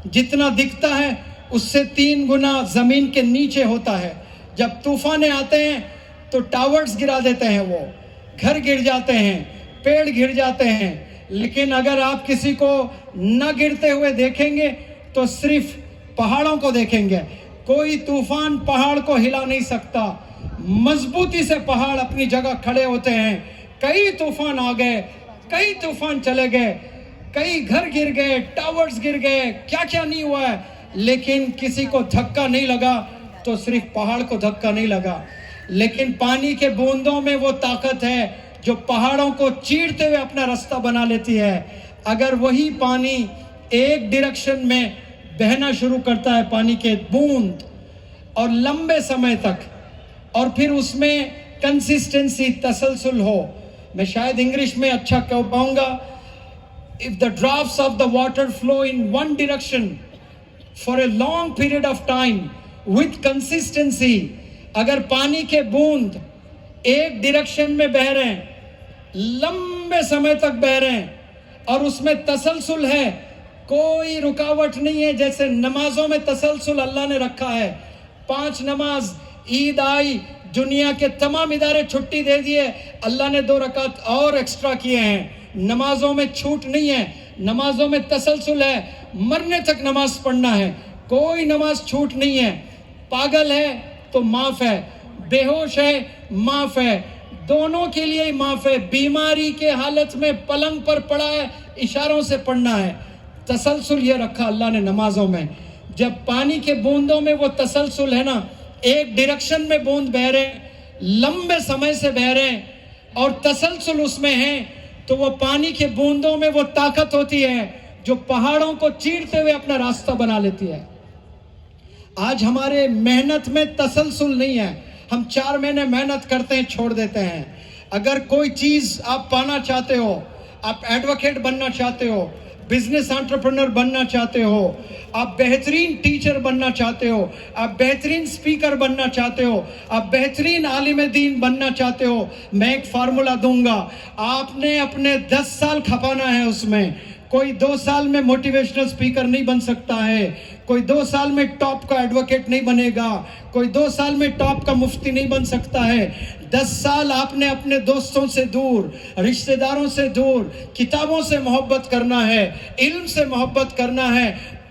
जितना दिखता है उससे 3 गुना ज़मीन के नीचे होता है। जब तूफाने आते हैं तो टावर्स गिरा देते हैं वो, घर गिर जाते हैं, पेड़ गिर जाते हैं, लेकिन अगर आप किसी को न गिरते हुए देखेंगे तो सिर्फ पहाड़ों को देखेंगे। कोई तूफान पहाड़ को हिला नहीं सकता, मजबूती से पहाड़ अपनी जगह खड़े होते हैं। कई तूफान आ गए, कई तूफान चले गए, कई घर गिर गए, टावर्स गिर गए, क्या क्या नहीं हुआ है, लेकिन किसी को धक्का नहीं लगा, तो सिर्फ पहाड़ को धक्का नहीं लगा। लेकिन पानी के बूंदों में वो ताकत है जो पहाड़ों को चीरते हुए अपना रास्ता बना लेती है। अगर वही पानी एक डायरेक्शन में बहना शुरू करता है, पानी के बूंद, और लंबे समय तक, और फिर उसमें कंसिस्टेंसी, तसलसल हो, मैं शायद इंग्लिश में अच्छा कह पाऊंगा, if the drops of the water flow in one direction for a long period of time with consistency, अगर पानी के बूंद एक डायरेक्शन में बह रहे हैं, लंबे समय तक बह रहे हैं, और उसमें तसलसल है, कोई रुकावट नहीं है, जैसे नमाजों में तसलसल अल्लाह ने रखा है। 5 नमाज, ईद आई, दुनिया के तमाम इदारे छुट्टी दे दिए, अल्लाह ने 2 रकात और एक्स्ट्रा किए हैं। नमाजों में छूट नहीं है, नमाजों में तसलसल है, मरने तक नमाज पढ़ना है, कोई नमाज छूट नहीं है। पागल है तो माफ है, बेहोश है माफ है, दोनों के लिए माफ है। बीमारी के हालत में पलंग पर पड़ा है, इशारों से पढ़ना है। तसलसल ये रखा अल्लाह ने नमाजों में। जब पानी के बूंदों में वो तसलसल है ना, एक डायरेक्शन में बूंद बह रहे हैं, लंबे समय से बह रहे हैं, और तसलसल उसमें है, तो वो पानी के बूंदों में वो ताकत होती है जो पहाड़ों को चीरते हुए अपना रास्ता बना लेती है। आज हमारे मेहनत में तसलसल नहीं है, हम 4 महीने मेहनत करते हैं, छोड़ देते हैं। अगर कोई चीज आप पाना चाहते हो, आप एडवोकेट बनना चाहते हो, बिजनेस एंटरप्रेन्योर बनना चाहते हो, आप बेहतरीन टीचर बनना चाहते हो, आप बेहतरीन स्पीकर बनना चाहते हो, आप बेहतरीन आलिम दीन बनना चाहते हो, मैं एक फार्मूला दूंगा, आपने अपने 10 साल खपाना है उसमें। कोई 2 साल में मोटिवेशनल स्पीकर नहीं बन सकता है, कोई 2 साल में टॉप का एडवोकेट नहीं बनेगा, कोई 2 साल में टॉप का मुफ्ती नहीं बन सकता है। 10 साल आपने अपने दोस्तों से दूर, रिश्तेदारों से दूर, किताबों से मोहब्बत करना है, इल्म से मोहब्बत करना है,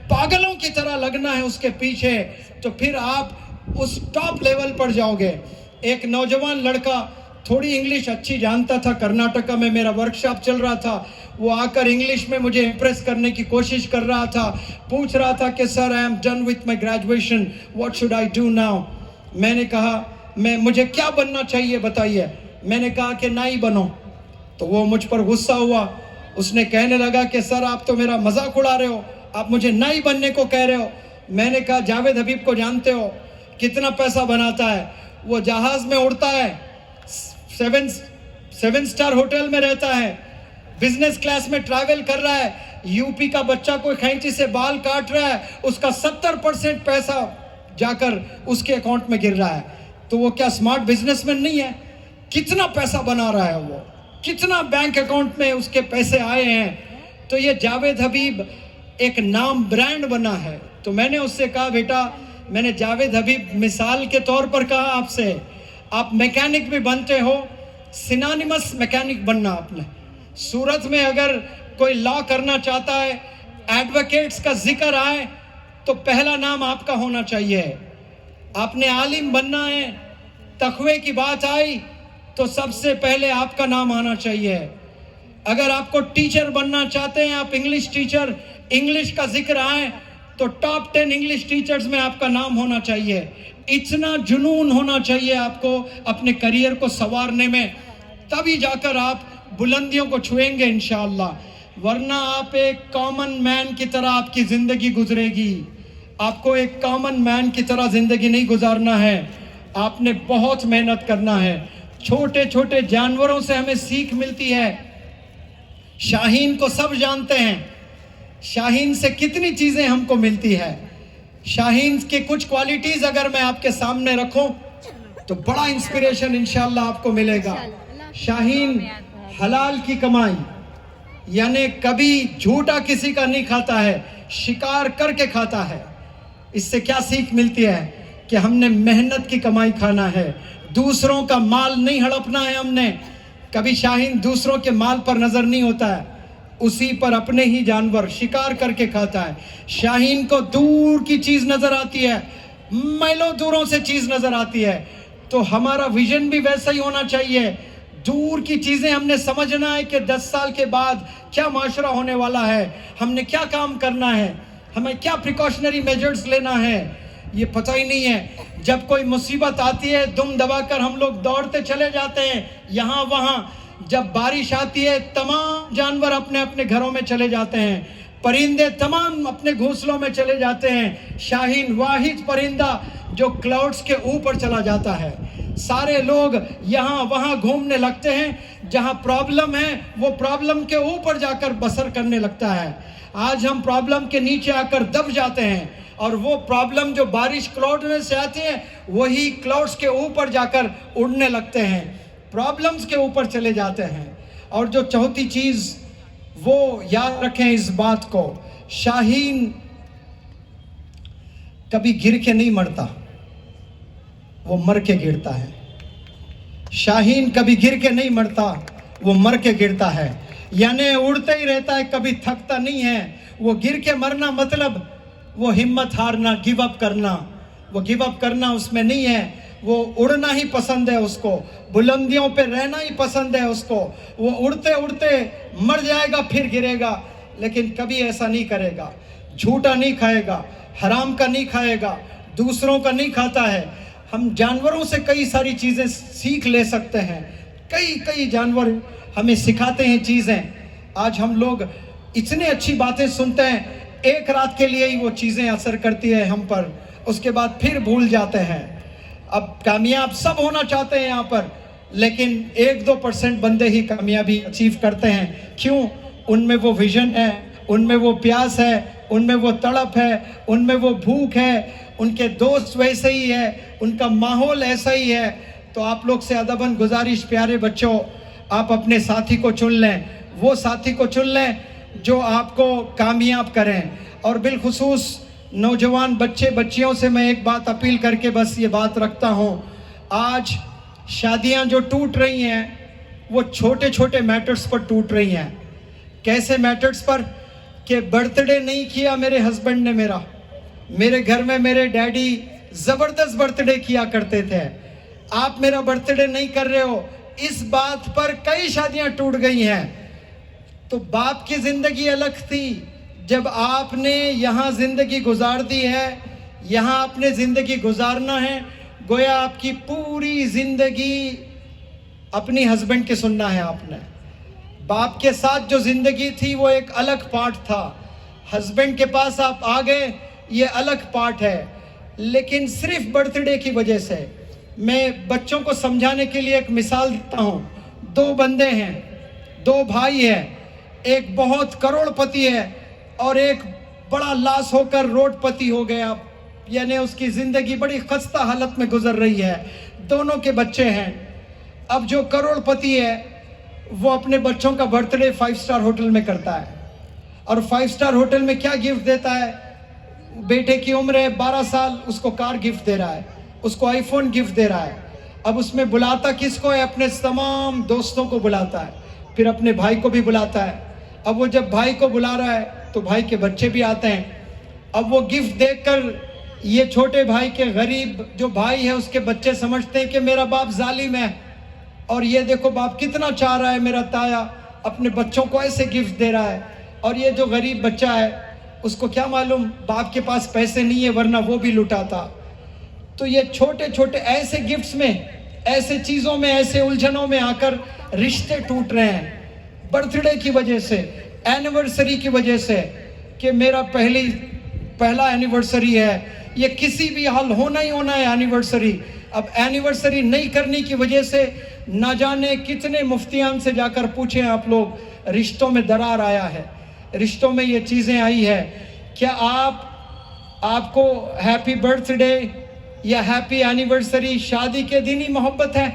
पागलों की तरह लगना है उसके पीछे, तो फिर आप उस टॉप लेवल पर जाओगे। एक नौजवान लड़का थोड़ी इंग्लिश अच्छी जानता था, कर्नाटका में मेरा वर्कशॉप चल रहा था, वो आकर इंग्लिश में मुझे इम्प्रेस करने की कोशिश कर रहा था, पूछ रहा था कि sir I am done with my graduation, what should I do now. मैंने कहा मुझे क्या बनना चाहिए बताइए। मैंने कहा कि नाई बनो। तो वो मुझ पर गुस्सा हुआ, उसने कहने लगा कि सर आप तो मेरा मजाक उड़ा रहे हो, आप मुझे नाई बनने को कह रहे हो। मैंने कहा जावेद हबीब को जानते हो, कितना पैसा बनाता है, वो जहाज में उड़ता है, 7 स्टार होटल में रहता है, बिजनेस क्लास में ट्रैवल कर रहा है, यूपी का बच्चा कोई खैंची से बाल काट रहा है, उसका 70% पैसा जाकर उसके अकाउंट में गिर रहा है। तो वो क्या स्मार्ट बिजनेसमैन नहीं है? कितना पैसा बना रहा है वो, कितना बैंक अकाउंट में उसके पैसे आए हैं। तो ये जावेद हबीब एक नाम, ब्रांड बना है। तो मैंने उससे कहा बेटा, मैंने जावेद हबीब मिसाल के तौर पर कहा आपसे, आप मैकेनिक भी बनते हो, सिनोनिमस मैकेनिक बनना आपने। सूरत में अगर कोई लॉ करना चाहता है, एडवोकेट्स का जिक्र आए तो पहला नाम आपका होना चाहिए। आपने आलिम बनना है, तकवे की बात आई तो सबसे पहले आपका नाम आना चाहिए। अगर आपको टीचर बनना चाहते हैं, आप इंग्लिश टीचर, इंग्लिश का जिक्र आए तो टॉप 10 इंग्लिश टीचर्स में आपका नाम होना चाहिए। इतना जुनून होना चाहिए आपको अपने करियर को संवारने में, तभी जाकर आप बुलंदियों को छुएंगे इंशाअल्लाह। वरना आप एक कॉमन मैन की तरह आपकी जिंदगी गुजरेगी। आपको एक कॉमन मैन की तरह जिंदगी नहीं गुजारना है, आपने बहुत मेहनत करना है। छोटे छोटे जानवरों से हमें सीख मिलती है। शाहीन को सब जानते हैं, शाहीन से कितनी चीजें हमको मिलती है। शाहीन के कुछ क्वालिटीज अगर मैं आपके सामने रखूं तो बड़ा इंस्पिरेशन इंशाअल्लाह आपको मिलेगा। शाहीन हलाल की कमाई, यानी कभी झूठा किसी का नहीं खाता है, शिकार करके खाता है। इससे क्या सीख मिलती है कि हमने मेहनत की कमाई खाना है, दूसरों का माल नहीं हड़पना है हमने। कभी शाहीन दूसरों के माल पर नजर नहीं होता है, उसी पर अपने ही जानवर शिकार करके खाता है। शाहीन को दूर की चीज नजर आती है, मैलों दूरों से चीज नजर आती है। तो हमारा विजन भी वैसा ही होना चाहिए। दूर की चीजें हमने समझना है कि 10 साल के बाद क्या माशरा होने वाला है, हमने क्या काम करना है, हमें क्या प्रिकॉशनरी मेजर्स लेना है, ये पता ही नहीं है। जब कोई मुसीबत आती है दुम दबाकर हम लोग दौड़ते चले जाते हैं यहाँ वहाँ। जब बारिश आती है तमाम जानवर अपने अपने घरों में चले जाते हैं, परिंदे तमाम अपने घोंसलों में चले जाते हैं। शाहीन वाहिद परिंदा जो क्लाउड्स के ऊपर चला जाता है। सारे लोग यहाँ वहाँ घूमने लगते हैं, जहाँ प्रॉब्लम है वो प्रॉब्लम के ऊपर जाकर बसर करने लगता है। आज हम प्रॉब्लम के नीचे आकर दब जाते हैं और वो प्रॉब्लम जो बारिश क्लाउड में से आती है वही क्लाउड्स के ऊपर जाकर उड़ने लगते हैं, प्रॉब्लम्स के ऊपर चले जाते हैं। और जो चौथी चीज वो याद रखें इस बात को, शाहीन कभी गिर के नहीं मरता, वो मर के गिरता है। शाहीन कभी गिर के नहीं मरता, वो मर के गिरता है, यानी उड़ते ही रहता है, कभी थकता नहीं है। वो गिर के मरना मतलब वो हिम्मत हारना, गिव अप करना, वो गिव अप करना उसमें नहीं है। वो उड़ना ही पसंद है उसको, बुलंदियों पे रहना ही पसंद है उसको। वो उड़ते उड़ते मर जाएगा फिर गिरेगा, लेकिन कभी ऐसा नहीं करेगा। झूठा नहीं खाएगा, हराम का नहीं खाएगा, दूसरों का नहीं खाता है। हम जानवरों से कई सारी चीज़ें सीख ले सकते हैं, कई जानवर हमें सिखाते हैं चीज़ें। आज हम लोग इतने अच्छी बातें सुनते हैं, एक रात के लिए ही वो चीज़ें असर करती है हम पर, उसके बाद फिर भूल जाते हैं। अब कामयाब सब होना चाहते हैं यहाँ पर, लेकिन 1-2% बंदे ही कामयाबी अचीव करते हैं। क्यों? उनमें वो विजन है, उनमें वो प्यास है, उनमें वो तड़प है, उनमें वो भूख है, उनके दोस्त वैसे ही है, उनका माहौल ऐसा ही है। तो आप लोग से अदबन गुजारिश प्यारे बच्चों, आप अपने साथी को चुन लें, वो साथी को चुन लें जो आपको कामयाब करें। और बिलखुसूस नौजवान बच्चे बच्चियों से मैं एक बात अपील करके बस ये बात रखता हूँ, आज शादियाँ जो टूट रही हैं वो छोटे छोटे मैटर्स पर टूट रही हैं। कैसे मैटर्स पर? कि बर्थडे नहीं किया मेरे हस्बैंड ने मेरे घर में मेरे डैडी ज़बरदस्त बर्थडे किया करते थे, आप मेरा बर्थडे नहीं कर रहे हो, इस बात पर कई शादियाँ टूट गई हैं। तो बाप की ज़िंदगी अलग थी, जब आपने यहाँ ज़िंदगी गुजार दी है, यहाँ आपने ज़िंदगी गुजारना है, गोया आपकी पूरी ज़िंदगी अपनी हस्बैंड के सुनना है आपने। बाप के साथ जो ज़िंदगी थी वो एक अलग पार्ट था, हस्बैंड के पास आप आ गए ये अलग पार्ट है। लेकिन सिर्फ बर्थडे की वजह से, मैं बच्चों को समझाने के लिए एक मिसाल देता हूँ। 2 बंदे हैं, 2 भाई हैं, एक बहुत करोड़पति है और एक बड़ा लाश होकर रोडपति हो गया, यानी उसकी ज़िंदगी बड़ी खस्ता हालत में गुजर रही है। दोनों के बच्चे हैं। अब जो करोड़पति है वो अपने बच्चों का बर्थडे 5 स्टार होटल में करता है, और 5 स्टार होटल में क्या गिफ्ट देता है? बेटे की उम्र है 12 साल, उसको कार गिफ्ट दे रहा है, उसको आईफोन गिफ्ट दे रहा है। अब उसमें बुलाता किसको है? अपने तमाम दोस्तों को बुलाता है, फिर अपने भाई को भी बुलाता है। अब वो जब भाई को बुला रहा है तो भाई के बच्चे भी आते हैं। अब वो गिफ्ट देखकर ये छोटे भाई के गरीब जो भाई है उसके बच्चे समझते हैं कि मेरा बाप जालिम है, और ये देखो बाप कितना चाह रहा है मेरा ताया अपने बच्चों को ऐसे गिफ्ट दे रहा है। और ये जो गरीब बच्चा है उसको क्या मालूम बाप के पास पैसे नहीं है, वरना वो भी लुटाता। तो ये छोटे छोटे ऐसे गिफ्ट्स में, ऐसे चीज़ों में, ऐसे उलझनों में आकर रिश्ते टूट रहे हैं बर्थडे की वजह से, एनिवर्सरी की वजह से, कि मेरा पहला एनिवर्सरी है, ये किसी भी हाल होना ही होना है एनिवर्सरी। अब एनिवर्सरी नहीं करने की वजह से ना जाने कितने मुफ्तियान से जाकर पूछें आप लोग, रिश्तों में दरार आया है, रिश्तों में ये चीज़ें आई है। क्या आपको हैप्पी बर्थडे या हैप्पी एनिवर्सरी शादी के दिन ही मोहब्बत है?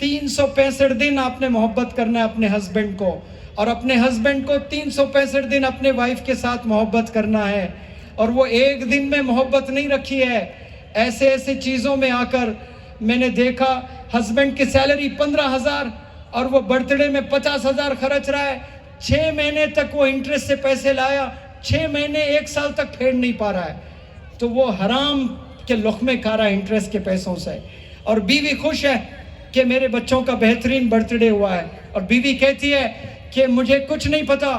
365 दिन आपने मोहब्बत करना है अपने हस्बैंड को, और अपने हस्बैंड को 365 दिन अपने वाइफ के साथ मोहब्बत करना है। और वो एक दिन में मोहब्बत नहीं रखी है, ऐसे ऐसे चीज़ों में आकर मैंने देखा हस्बैंड की सैलरी 15,000 और वो बर्थडे में 50,000 खर्च रहा है, 6 महीने तक वो इंटरेस्ट से पैसे लाया, 6 महीने 1 साल तक फेड नहीं पा रहा है, तो वो हराम के लुक़्मे खा रहा है इंटरेस्ट के पैसों से। और बीवी खुश है कि मेरे बच्चों का बेहतरीन बर्थडे हुआ है, और बीवी कहती है कि मुझे कुछ नहीं पता,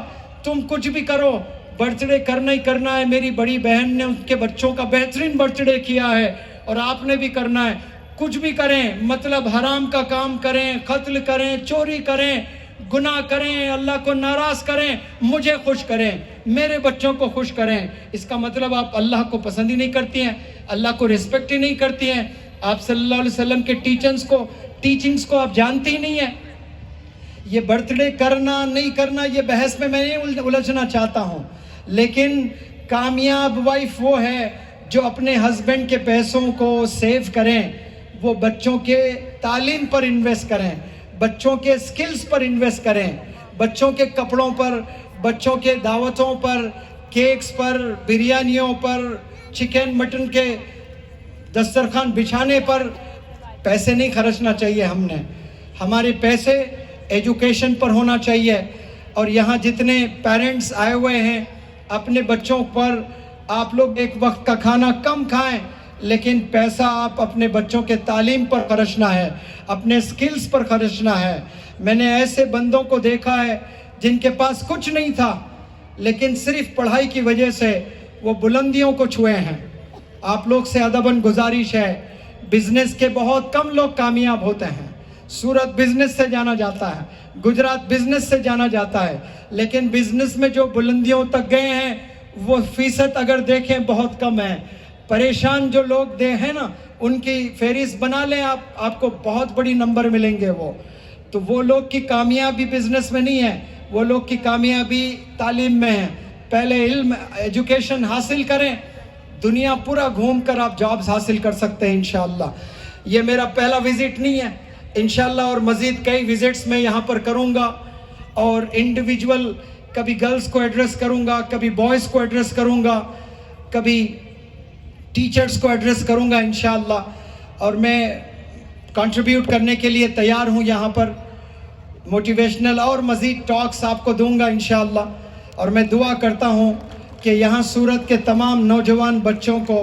तुम कुछ भी करो, बर्थडे करना ही करना है। मेरी बड़ी बहन ने उनके बच्चों का बेहतरीन बर्थडे किया है और आपने भी करना है। कुछ भी करें, मतलब हराम का काम करें, कत्ल करें, चोरी करें, गुनाह करें, अल्लाह को नाराज़ करें, मुझे खुश करें, मेरे बच्चों को खुश करें। इसका मतलब आप अल्लाह को पसंद ही नहीं करती हैं, अल्लाह को रिस्पेक्ट ही नहीं करती हैं, आप सल्लल्लाहु अलैहि वसल्लम के टीचिंग्स को आप जानती ही नहीं है। ये बर्थडे करना नहीं करना, ये बहस में मैं नहीं उलझना चाहता हूँ, लेकिन कामयाब वाइफ वो है जो अपने हस्बैंड के पैसों को सेव करें, वो बच्चों के तालीम पर इन्वेस्ट करें, बच्चों के स्किल्स पर इन्वेस्ट करें, बच्चों के कपड़ों पर, बच्चों के दावतों पर, केक्स पर, बिरयानियों पर, चिकन मटन के दस्तरखान बिछाने पर पैसे नहीं खर्चना चाहिए। हमारे पैसे एजुकेशन पर होना चाहिए। और यहाँ जितने पेरेंट्स आए हुए हैं, अपने बच्चों पर आप लोग एक वक्त का खाना कम खाएं, लेकिन पैसा आप अपने बच्चों के तालीम पर खर्चना है, अपने स्किल्स पर खर्चना है। मैंने ऐसे बंदों को देखा है जिनके पास कुछ नहीं था, लेकिन सिर्फ पढ़ाई की वजह से वो बुलंदियों को छुए हैं। आप लोग से अदबन गुजारिश है, बिजनेस के बहुत कम लोग कामयाब होते हैं। सूरत बिजनेस से जाना जाता है, गुजरात बिजनेस से जाना जाता है, लेकिन बिजनेस में जो बुलंदियों तक गए हैं वो फीसद अगर देखें बहुत कम है। परेशान जो लोग दे हैं ना, उनकी फहरिस्त बना लें आप, आपको बहुत बड़ी नंबर मिलेंगे। वो लोग की कामयाबी बिजनेस में नहीं है, वो लोग की कामयाबी तालीम में है। पहले इल्म एजुकेशन हासिल करें, दुनिया पूरा घूम कर आप जॉब्स हासिल कर सकते हैं इंशाअल्लाह। ये मेरा पहला विजिट नहीं है, इंशाअल्लाह और मज़ीद कई विजिट्स मैं यहाँ पर करूँगा, और इंडिविजुअल कभी गर्ल्स को एड्रेस करूँगा, कभी बॉयज़ को एड्रेस करूँगा, कभी टीचर्स को एड्रेस करूँगा इंशाअल्लाह। और मैं कंट्रीब्यूट करने के लिए तैयार हूँ, यहाँ पर मोटिवेशनल और मज़ीद टॉक्स आपको दूंगा इंशाअल्लाह। और मैं दुआ करता हूँ कि यहाँ सूरत के तमाम नौजवान बच्चों को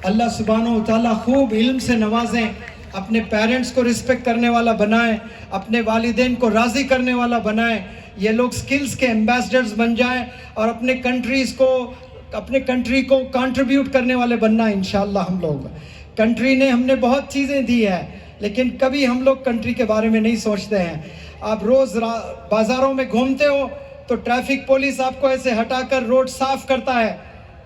अल्लाह सुब्हानहू व तआला खूब इल्म से नवाजें, अपने पेरेंट्स को रिस्पेक्ट करने वाला बनाएं, अपने वालिदैन को राज़ी करने वाला बनाएं। ये लोग स्किल्स के एम्बेसडर्स बन जाएं और अपने कंट्री को कंट्रीब्यूट करने वाले बनना है इंशाअल्लाह। हम लोग कंट्री ने हमें बहुत चीज़ें दी है, लेकिन कभी हम लोग कंट्री के बारे में नहीं सोचते हैं। आप रोज़ बाज़ारों में घूमते हो तो ट्रैफिक पुलिस आपको ऐसे हटाकर रोड साफ करता है,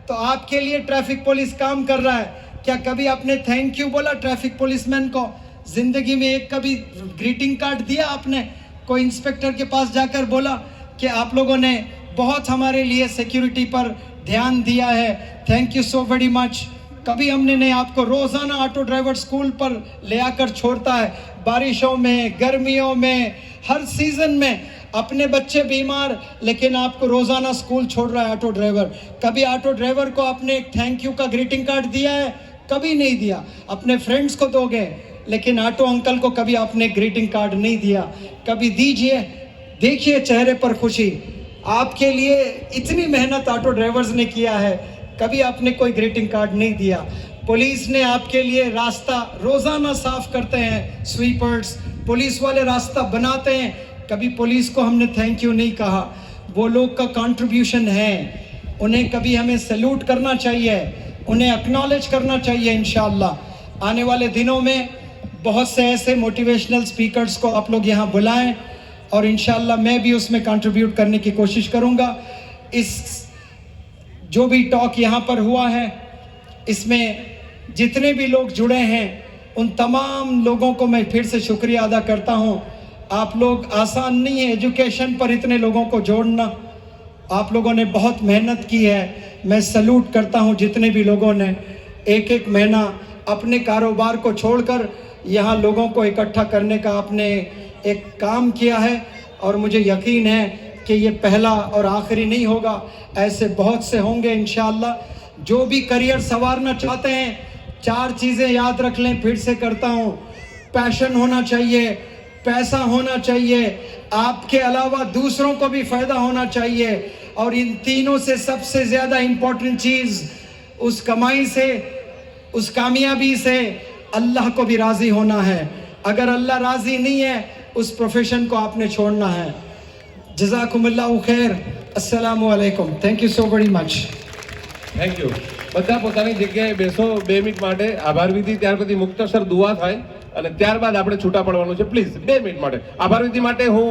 तो आपके लिए ट्रैफिक पुलिस काम कर रहा है। क्या कभी आपने थैंक यू बोला ट्रैफिक पुलिसमैन को? ज़िंदगी में एक कभी ग्रीटिंग कार्ड दिया आपने? कोई इंस्पेक्टर के पास जाकर बोला कि आप लोगों ने बहुत हमारे लिए सिक्योरिटी पर ध्यान दिया है, thank you so very much? कभी हमने नहीं। आपको रोज़ाना ऑटो ड्राइवर स्कूल पर ले आकर छोड़ता है, बारिशों में, गर्मियों में, हर सीज़न में। अपने बच्चे बीमार, लेकिन आपको रोज़ाना स्कूल छोड़ रहा है ऑटो ड्राइवर। कभी ऑटो ड्राइवर को आपने एक थैंक यू का ग्रीटिंग कार्ड दिया है? कभी नहीं दिया। अपने फ्रेंड्स को दोगे, लेकिन ऑटो अंकल को कभी आपने ग्रीटिंग कार्ड नहीं दिया। कभी दीजिए, देखिए चेहरे पर खुशी। आपके लिए इतनी मेहनत ऑटो ड्राइवर्स ने किया है, कभी आपने कोई ग्रीटिंग कार्ड नहीं दिया। पुलिस ने आपके लिए रास्ता रोज़ाना साफ करते हैं, स्वीपर्स, पुलिस वाले रास्ता बनाते हैं, कभी पुलिस को हमने थैंक यू नहीं कहा। वो लोग का कंट्रीब्यूशन है, उन्हें कभी हमें सैल्यूट करना चाहिए, उन्हें एक्नॉलेज करना चाहिए इंशाअल्लाह। आने वाले दिनों में बहुत से ऐसे मोटिवेशनल स्पीकर्स को आप लोग यहाँ बुलाएं, और इंशाअल्लाह मैं भी उसमें कंट्रीब्यूट करने की कोशिश करूँगा। इस जो भी टॉक यहाँ पर हुआ है, इसमें जितने भी लोग जुड़े हैं, उन तमाम लोगों को मैं फिर से शुक्रिया अदा करता हूँ। आप लोग, आसान नहीं है एजुकेशन पर इतने लोगों को जोड़ना, आप लोगों ने बहुत मेहनत की है। मैं सैल्यूट करता हूँ जितने भी लोगों ने एक एक महीना अपने कारोबार को छोड़कर यहाँ लोगों को इकट्ठा करने का आपने एक काम किया है, और मुझे यकीन है कि ये पहला और आखिरी नहीं होगा, ऐसे बहुत से होंगे इंशाअल्लाह। जो भी करियर संवारना चाहते हैं, 4 चीज़ें याद रख लें, फिर से करता हूँ। पैशन होना चाहिए, पैसा होना चाहिए, आपके अलावा दूसरों को भी फायदा होना चाहिए, और इन तीनों से सबसे ज्यादा इंपॉर्टेंट चीज उस कमाई से, उस कामयाबी से अल्लाह को भी राजी होना है। अगर अल्लाह राजी नहीं है, उस प्रोफेशन को आपने छोड़ना है। जज़ाकुमुल्लाहु खैर। अस्सलामु अलैकुम। Thank you so very much. Thank you. બધા પોતાની જગ્યાએ બેસો 2 મિનિટ માટે। આભાર વિધિ, ત્યાર પછી મુક્તસર દુઆ થાય અને ત્યારબાદ આપણે છૂટા પડવાનું છે। પ્લીઝ 2 મિનિટ માટે આભાર વિધિ માટે હું